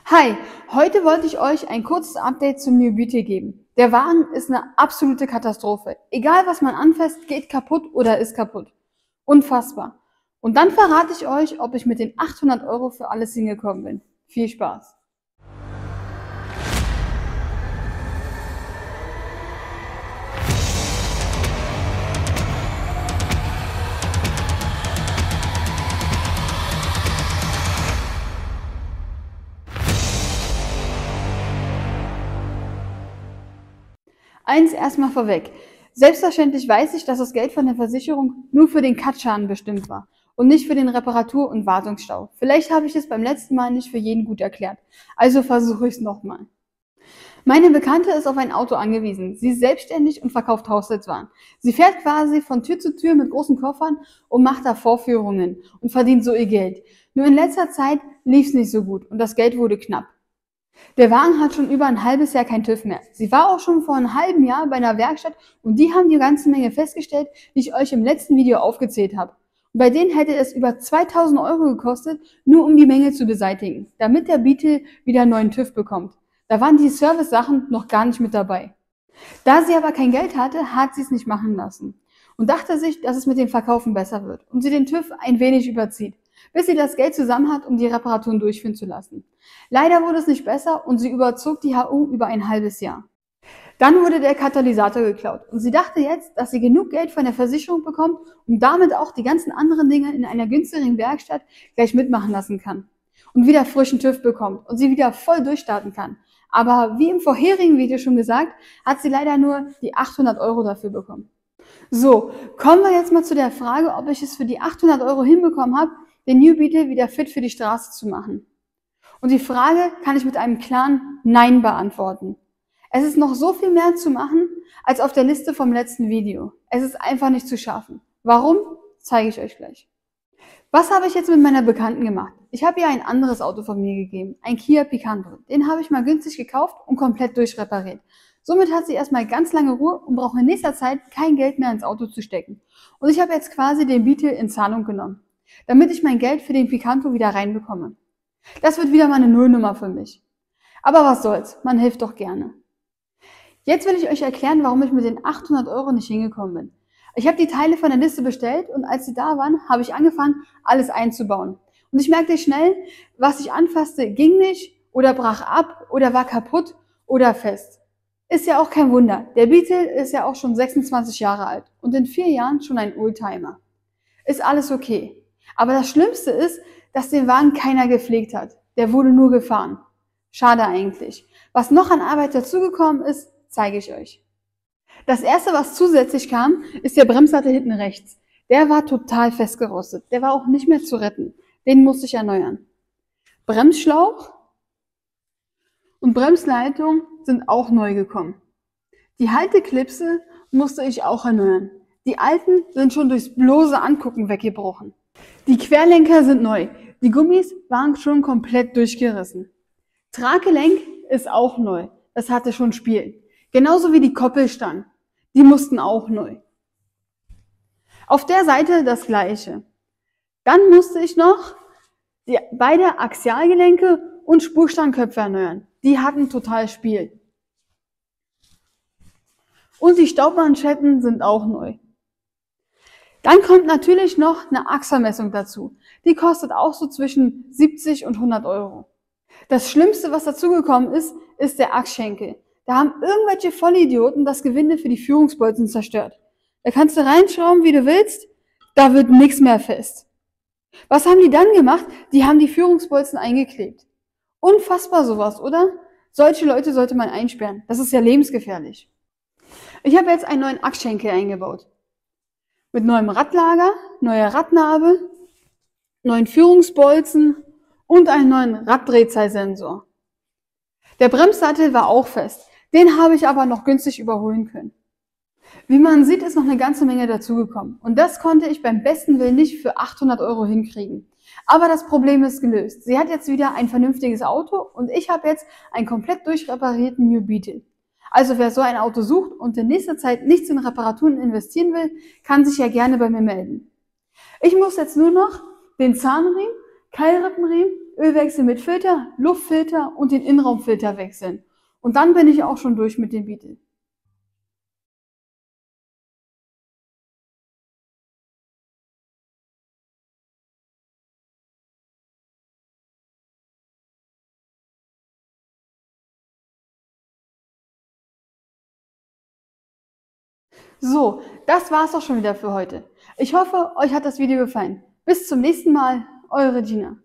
Hi, heute wollte ich euch ein kurzes Update zum New Beetle geben. Der Wagen ist eine absolute Katastrophe. Egal was man anfasst, geht kaputt oder ist kaputt. Unfassbar. Und dann verrate ich euch, ob ich mit den 800 € für alles hingekommen bin. Viel Spaß. Eins erstmal vorweg. Selbstverständlich weiß ich, dass das Geld von der Versicherung nur für den Katschaden bestimmt war und nicht für den Reparatur- und Wartungsstau. Vielleicht habe ich es beim letzten Mal nicht für jeden gut erklärt. Also versuche ich es nochmal. Meine Bekannte ist auf ein Auto angewiesen. Sie ist selbstständig und verkauft Haushaltswaren. Sie fährt quasi von Tür zu Tür mit großen Koffern und macht da Vorführungen und verdient so ihr Geld. Nur in letzter Zeit lief es nicht so gut und das Geld wurde knapp. Der Wagen hat schon über ein halbes Jahr kein TÜV mehr. Sie war auch schon vor einem halben Jahr bei einer Werkstatt und die haben die ganze Menge festgestellt, die ich euch im letzten Video aufgezählt habe. Und bei denen hätte es über 2000 € gekostet, nur um die Mängel zu beseitigen, damit der Beetle wieder einen neuen TÜV bekommt. Da waren die Service-Sachen noch gar nicht mit dabei. Da sie aber kein Geld hatte, hat sie es nicht machen lassen und dachte sich, dass es mit dem Verkaufen besser wird und sie den TÜV ein wenig überzieht, bis sie das Geld zusammen hat, um die Reparaturen durchführen zu lassen. Leider wurde es nicht besser und sie überzog die HU über ein halbes Jahr. Dann wurde der Katalysator geklaut und sie dachte jetzt, dass sie genug Geld von der Versicherung bekommt und damit auch die ganzen anderen Dinge in einer günstigeren Werkstatt gleich mitmachen lassen kann und wieder frischen TÜV bekommt und sie wieder voll durchstarten kann. Aber wie im vorherigen Video schon gesagt, hat sie leider nur die 800 € dafür bekommen. So, kommen wir jetzt mal zu der Frage, ob ich es für die 800 € hinbekommen habe, den New Beetle wieder fit für die Straße zu machen. Und die Frage kann ich mit einem klaren Nein beantworten. Es ist noch so viel mehr zu machen, als auf der Liste vom letzten Video. Es ist einfach nicht zu schaffen. Warum? Zeige ich euch gleich. Was habe ich jetzt mit meiner Bekannten gemacht? Ich habe ihr ein anderes Auto von mir gegeben, ein Kia Picanto. Den habe ich mal günstig gekauft und komplett durchrepariert. Somit hat sie erstmal ganz lange Ruhe und braucht in nächster Zeit kein Geld mehr ins Auto zu stecken. Und ich habe jetzt quasi den Beetle in Zahlung genommen, damit ich mein Geld für den Picanto wieder reinbekomme. Das wird wieder mal eine Nullnummer für mich. Aber was soll's, man hilft doch gerne. Jetzt will ich euch erklären, warum ich mit den 800 € nicht hingekommen bin. Ich habe die Teile von der Liste bestellt und als sie da waren, habe ich angefangen, alles einzubauen. Und ich merkte schnell, was ich anfasste, ging nicht oder brach ab oder war kaputt oder fest. Ist ja auch kein Wunder. Der Beetle ist ja auch schon 26 Jahre alt und in 4 Jahren schon ein Oldtimer. Ist alles okay. Aber das Schlimmste ist, dass den Wagen keiner gepflegt hat. Der wurde nur gefahren. Schade eigentlich. Was noch an Arbeit dazugekommen ist, zeige ich euch. Das erste, was zusätzlich kam, ist der Bremssattel hinten rechts. Der war total festgerostet. Der war auch nicht mehr zu retten. Den musste ich erneuern. Bremsschlauch und Bremsleitung sind auch neu gekommen. Die Halteklipse musste ich auch erneuern. Die alten sind schon durchs bloße Angucken weggebrochen. Die Querlenker sind neu. Die Gummis waren schon komplett durchgerissen. Traggelenk ist auch neu. Das hatte schon Spiel. Genauso wie die Koppelstangen. Die mussten auch neu. Auf der Seite das gleiche. Dann musste ich noch beide Axialgelenke und Spurstangenköpfe erneuern. Die hatten total Spiel. Und die Staubmanschetten sind auch neu. Dann kommt natürlich noch eine Achsvermessung dazu. Die kostet auch so zwischen 70 und 100 €. Das Schlimmste, was dazugekommen ist, ist der Achsschenkel. Da haben irgendwelche Vollidioten das Gewinde für die Führungsbolzen zerstört. Da kannst du reinschrauben, wie du willst, da wird nichts mehr fest. Was haben die dann gemacht? Die haben die Führungsbolzen eingeklebt. Unfassbar sowas, oder? Solche Leute sollte man einsperren. Das ist ja lebensgefährlich. Ich habe jetzt einen neuen Achsschenkel eingebaut. Mit neuem Radlager, neuer Radnabe, neuen Führungsbolzen und einen neuen Raddrehzahlsensor. Der Bremssattel war auch fest. Den habe ich aber noch günstig überholen können. Wie man sieht, ist noch eine ganze Menge dazugekommen. Und das konnte ich beim besten Willen nicht für 800 € hinkriegen. Aber das Problem ist gelöst. Sie hat jetzt wieder ein vernünftiges Auto und ich habe jetzt einen komplett durchreparierten New Beetle. Also wer so ein Auto sucht und in nächster Zeit nichts in Reparaturen investieren will, kann sich ja gerne bei mir melden. Ich muss jetzt nur noch den Zahnriemen, Keilrippenriemen, Ölwechsel mit Filter, Luftfilter und den Innenraumfilter wechseln. Und dann bin ich auch schon durch mit dem Beetle. So, das war's auch schon wieder für heute. Ich hoffe, euch hat das Video gefallen. Bis zum nächsten Mal, eure Gina.